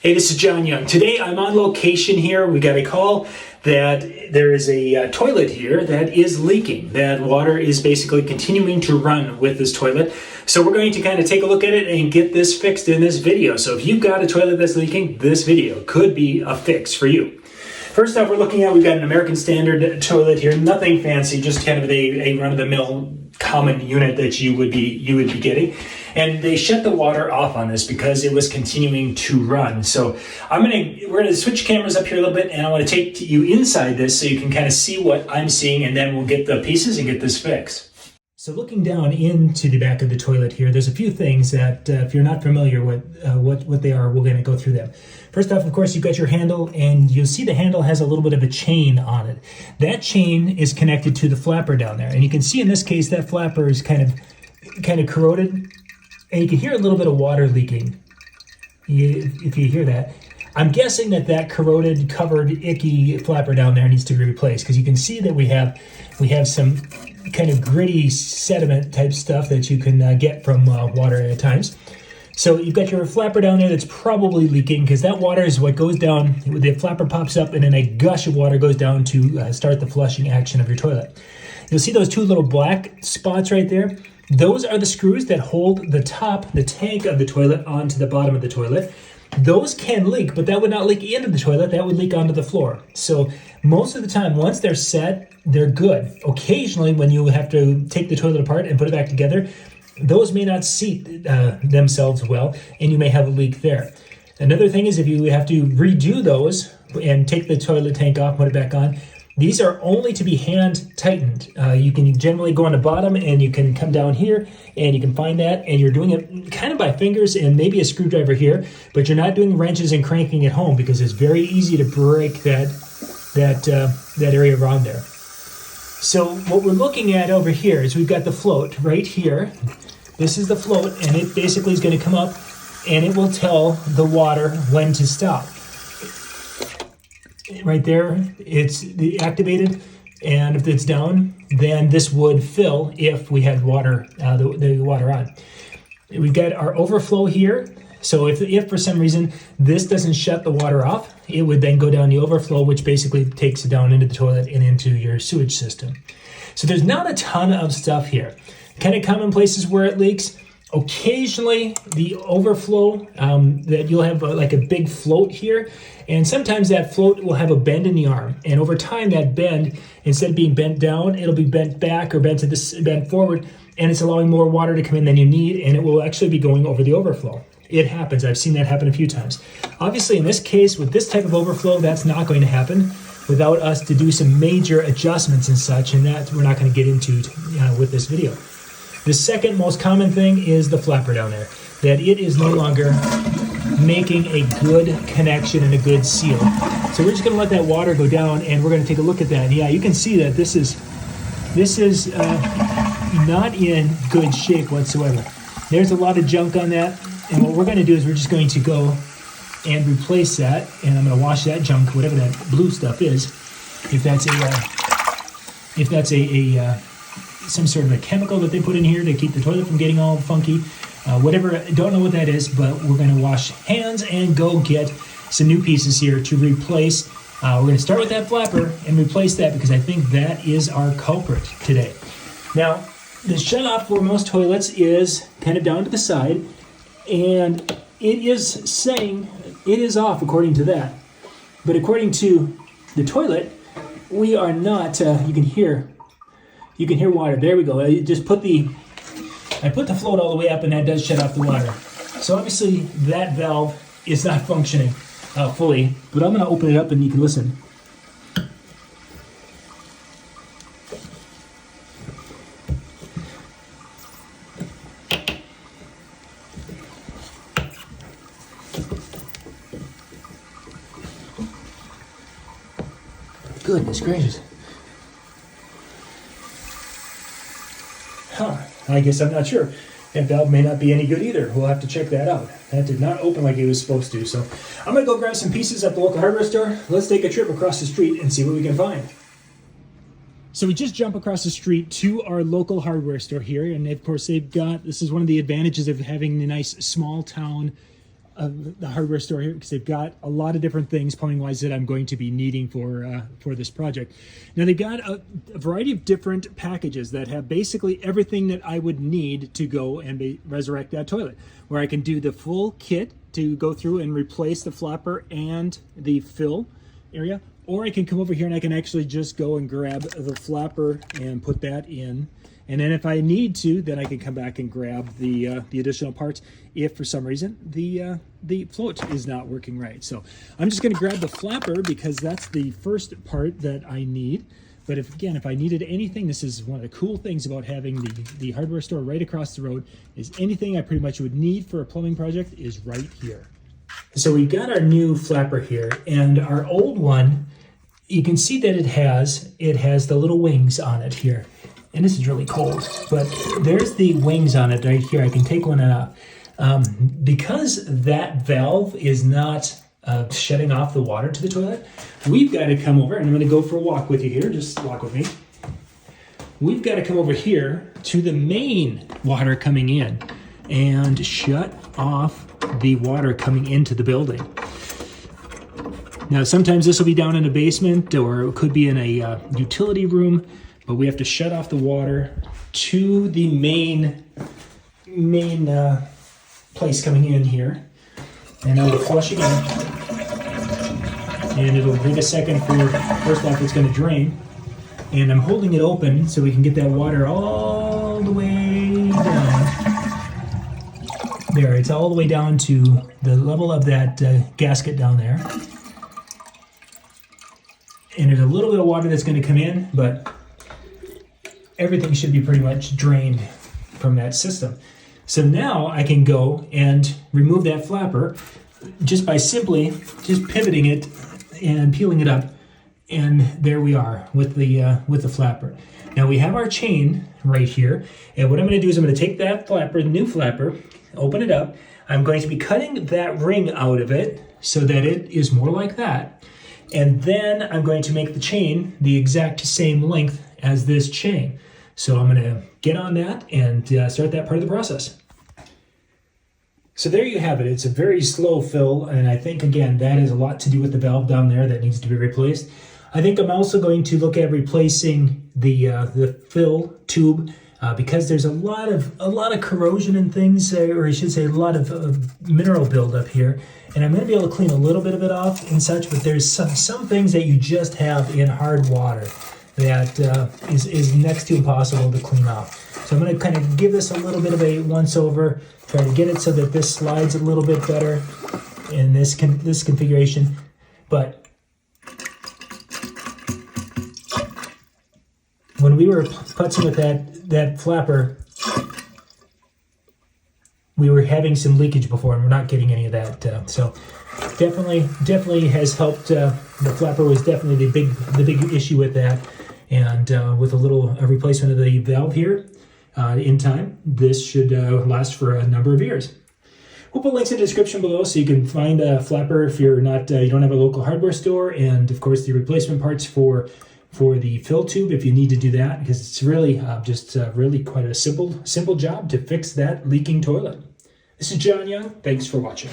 Hey, this is John Young. Today I'm on location here. We got a call that there is a toilet here that is leaking. That water is basically continuing to run with this toilet. So we're going to kind of take a look at it and get this fixed in this video. So if you've got a toilet that's leaking, this video could be a fix for you. First off, we've got an American Standard toilet here. Nothing fancy, just kind of a run-of-the-mill common unit that you would be getting. And they shut the water off on this because it was continuing to run. So we're gonna switch cameras up here a little bit, and I want to take you inside this so you can kind of see what I'm seeing, and then we'll get the pieces and get this fixed. So looking down into the back of the toilet here, there's a few things that if you're not familiar with what they are, we're going to go through them. First off, of course, you've got your handle, and you'll see the handle has a little bit of a chain on it. That chain is connected to the flapper down there, and you can see in this case that flapper is kind of corroded, and you can hear a little bit of water leaking. If you hear that, I'm guessing that corroded, covered, icky flapper down there needs to be replaced, because you can see that we have some kind of gritty sediment type stuff that you can get from water at times. So you've got your flapper down there that's probably leaking, because that water is what goes down. The flapper pops up, and then a gush of water goes down to start the flushing action of your toilet. You'll see those two little black spots right there. Those are the screws that hold the tank of the toilet onto the bottom of the toilet. Those can leak, but that would not leak into the toilet. That would leak onto the floor. So most of the time, once they're set, they're good. Occasionally, when you have to take the toilet apart and put it back together, those may not seat themselves well, and you may have a leak there. Another thing is if you have to redo those and take the toilet tank off, put it back on, these are only to be hand tightened. You can generally go on the bottom, and you can come down here and you can find that, and you're doing it kind of by fingers and maybe a screwdriver here, but you're not doing wrenches and cranking at home, because it's very easy to break that area around there. So what we're looking at over here is we've got the float right here. This is the float, and it basically is going to come up, and it will tell the water when to stop. Right there, it's activated, and if it's down, then this would fill if we had water, the water on. We've got our overflow here. So if for some reason this doesn't shut the water off, it would then go down the overflow, which basically takes it down into the toilet and into your sewage system. So there's not a ton of stuff here. Kind of common places where it leaks. Occasionally, the overflow, that you'll have like a big float here, and sometimes that float will have a bend in the arm, and over time that bend, instead of being bent down, it'll be bent back or bent forward, and it's allowing more water to come in than you need, and it will actually be going over the overflow. It happens. I've seen that happen a few times. Obviously, in this case, with this type of overflow, that's not going to happen without us to do some major adjustments and such, and that we're not going to get into with this video. The second most common thing is the flapper down there, that it is no longer making a good connection and a good seal. So we're just going to let that water go down, and we're going to take a look at that. And yeah, you can see that this is not in good shape whatsoever. There's a lot of junk on that, and what we're going to do is we're just going to go and replace that, and I'm going to wash that junk, whatever that blue stuff is, if that's some sort of a chemical that they put in here to keep the toilet from getting all funky. Whatever, don't know what that is, but we're going to wash hands and go get some new pieces here to replace. We're going to start with that flapper and replace that, because I think that is our culprit today. Now, the shutoff for most toilets is kind of down to the side, and it is saying it is off according to that. But according to the toilet, we are not, you can hear water. There we go. I put the float all the way up, and that does shut off the water. So obviously that valve is not functioning fully, but I'm going to open it up and you can listen. Goodness gracious. I guess I'm not sure. That valve may not be any good either. We'll have to check that out. That did not open like it was supposed to. So I'm going to go grab some pieces at the local hardware store. Let's take a trip across the street and see what we can find. So we just jump across the street to our local hardware store here. And of course, this is one of the advantages of having the nice small town the hardware store here because they've got a lot of different things plumbing wise that I'm going to be needing for this project. Now they've got a variety of different packages that have basically everything that I would need to go and resurrect that toilet, where I can do the full kit to go through and replace the flapper and the fill area, or I can come over here and I can actually just go and grab the flapper and put that in. And then if I need to, then I can come back and grab the additional parts if for some reason the float is not working right. So I'm just going to grab the flapper because that's the first part that I need. But if I needed anything, this is one of the cool things about having the hardware store right across the road, is anything I pretty much would need for a plumbing project is right here. So we've got our new flapper here, and our old one, you can see that it has the little wings on it here. And this is really cold, but there's the wings on it right here. I can take one out. Because that valve is not shutting off the water to the toilet, we've got to come over, and I'm going to go for a walk with you here. Just walk with me. We've got to come over here to the main water coming in and shut off the water coming into the building. Now, sometimes this will be down in a basement, or it could be in a utility room. But we have to shut off the water to the main place coming in here. And now we'll flush again. And it'll take a second for, first off, it's going to drain. And I'm holding it open so we can get that water all the way down. There, it's all the way down to the level of that gasket down there. And there's a little bit of water that's going to come in, but everything should be pretty much drained from that system. So now I can go and remove that flapper just by simply just pivoting it and peeling it up. And there we are with the flapper. Now we have our chain right here. And what I'm going to do is I'm going to take that flapper, the new flapper, open it up. I'm going to be cutting that ring out of it so that it is more like that. And then I'm going to make the chain the exact same length as this chain. So I'm going to get on that and start that part of the process. So there you have it. It's a very slow fill, and I think, again, that has a lot to do with the valve down there that needs to be replaced. I think I'm also going to look at replacing the fill tube because there's a lot of corrosion and things, or I should say a lot of mineral buildup here. And I'm going to be able to clean a little bit of it off and such, but there's some things that you just have in hard water that is next to impossible to clean off. So I'm going to kind of give this a little bit of a once over, try to get it so that this slides a little bit better in this configuration. But when we were putzing with that flapper, we were having some leakage before, and we're not getting any of that. So definitely has helped. The flapper was definitely the big issue with that. And with a replacement of the valve here in time, this should last for a number of years. We'll put links in the description below so you can find a flapper if you're not you don't have a local hardware store, and of course the replacement parts for the fill tube if you need to do that, because it's really really quite a simple job to fix that leaking toilet. This is John Young. Thanks for watching.